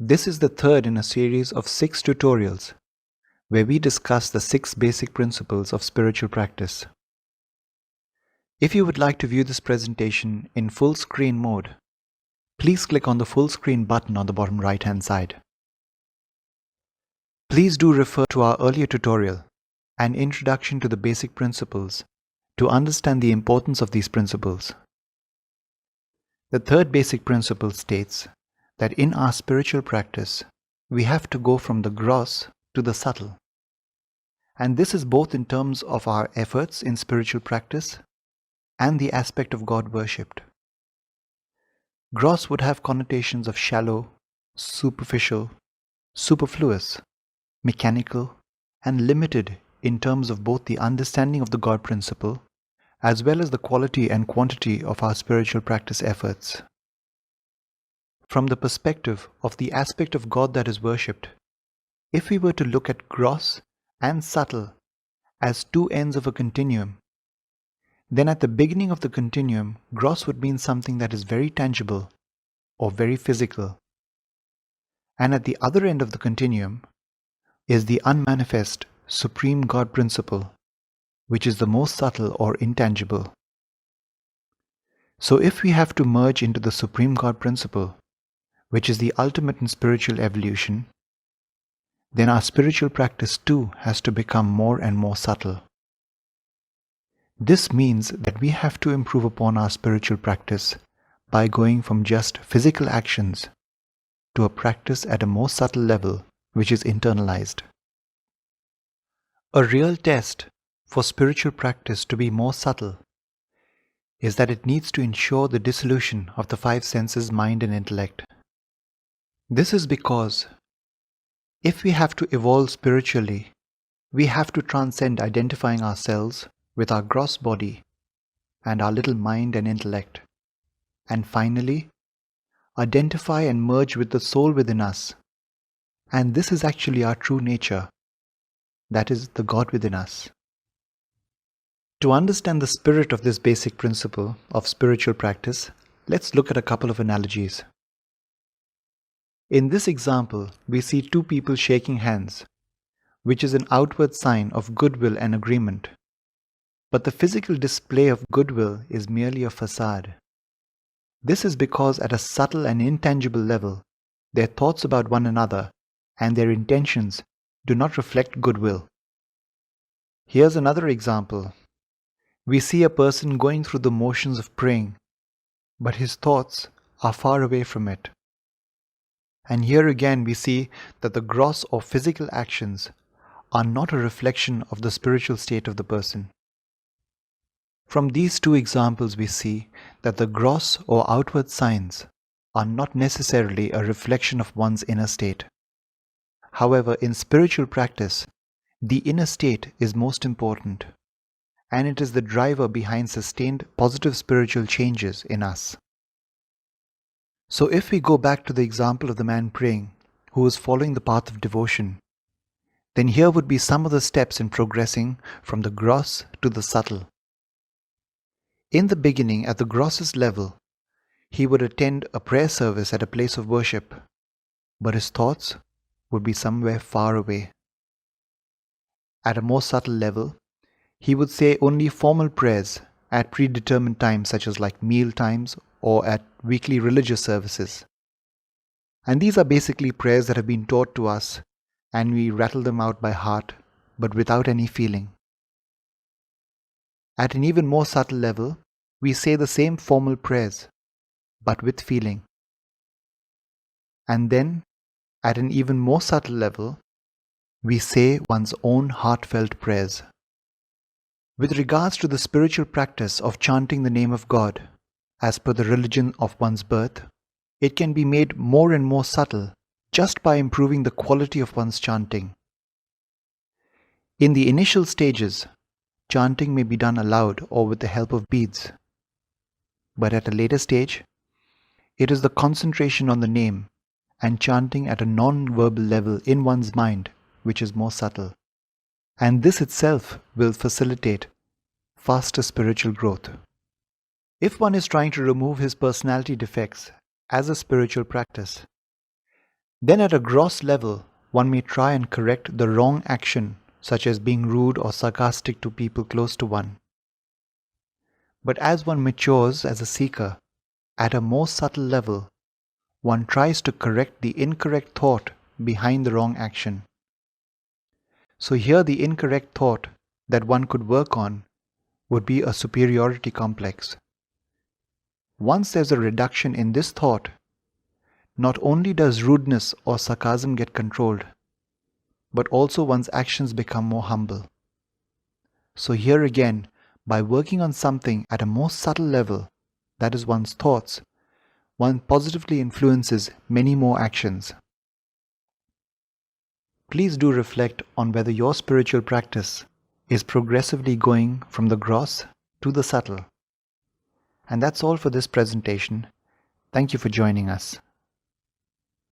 This is the third in a series of 6 tutorials where we discuss the 6 basic principles of spiritual practice. If you would like to view this presentation in full screen mode, please click on the full screen button on the bottom right hand side. Please do refer to our earlier tutorial, An Introduction to the Basic Principles, to understand the importance of these principles. The third basic principle states that in our spiritual practice, we have to go from the gross to the subtle. And this is both in terms of our efforts in spiritual practice and the aspect of God worshipped. Gross would have connotations of shallow, superficial, superfluous, mechanical, and limited in terms of both the understanding of the God principle as well as the quality and quantity of our spiritual practice efforts. From the perspective of the aspect of God that is worshipped, if we were to look at gross and subtle as two ends of a continuum, then at the beginning of the continuum, gross would mean something that is very tangible or very physical. And at the other end of the continuum is the unmanifest, supreme God principle, which is the most subtle or intangible. So if we have to merge into the supreme God principle, which is the ultimate in spiritual evolution, then our spiritual practice too has to become more and more subtle. This means that we have to improve upon our spiritual practice by going from just physical actions to a practice at a more subtle level, which is internalized. A real test for spiritual practice to be more subtle is that it needs to ensure the dissolution of the 5 senses, mind and intellect. This is because if we have to evolve spiritually, we have to transcend identifying ourselves with our gross body and our little mind and intellect, and finally, identify and merge with the soul within us. And this is actually our true nature, that is the God within us. To understand the spirit of this basic principle of spiritual practice, let's look at a couple of analogies. In this example, we see 2 people shaking hands, which is an outward sign of goodwill and agreement. But the physical display of goodwill is merely a facade. This is because at a subtle and intangible level, their thoughts about one another and their intentions do not reflect goodwill. Here's another example. We see a person going through the motions of praying, but his thoughts are far away from it. And here again we see that the gross or physical actions are not a reflection of the spiritual state of the person. From these 2 examples we see that the gross or outward signs are not necessarily a reflection of one's inner state. However, in spiritual practice, the inner state is most important, and it is the driver behind sustained positive spiritual changes in us. So if we go back to the example of the man praying who was following the path of devotion, then here would be some of the steps in progressing from the gross to the subtle. In the beginning, at the grossest level, he would attend a prayer service at a place of worship, but his thoughts would be somewhere far away. At a more subtle level, he would say only formal prayers at predetermined times such as like meal times or at weekly religious services. And these are basically prayers that have been taught to us and we rattle them out by heart but without any feeling. At an even more subtle level, we say the same formal prayers but with feeling. And then, at an even more subtle level, we say one's own heartfelt prayers. With regards to the spiritual practice of chanting the name of God, as per the religion of one's birth, it can be made more and more subtle just by improving the quality of one's chanting. In the initial stages, chanting may be done aloud or with the help of beads. But at a later stage, it is the concentration on the name and chanting at a non-verbal level in one's mind which is more subtle. And this itself will facilitate faster spiritual growth. If one is trying to remove his personality defects as a spiritual practice, Then at a gross level, one may try and correct the wrong action, such as being rude or sarcastic to people close to one. But as one matures as a seeker, at a more subtle level, one tries to correct the incorrect thought behind the wrong action. So here the incorrect thought that one could work on would be a superiority complex. Once there's a reduction in this thought, not only does rudeness or sarcasm get controlled, but also one's actions become more humble. So here again, by working on something at a more subtle level, that is one's thoughts, one positively influences many more actions. Please do reflect on whether your spiritual practice is progressively going from the gross to the subtle. And that's all for this presentation. Thank you for joining us.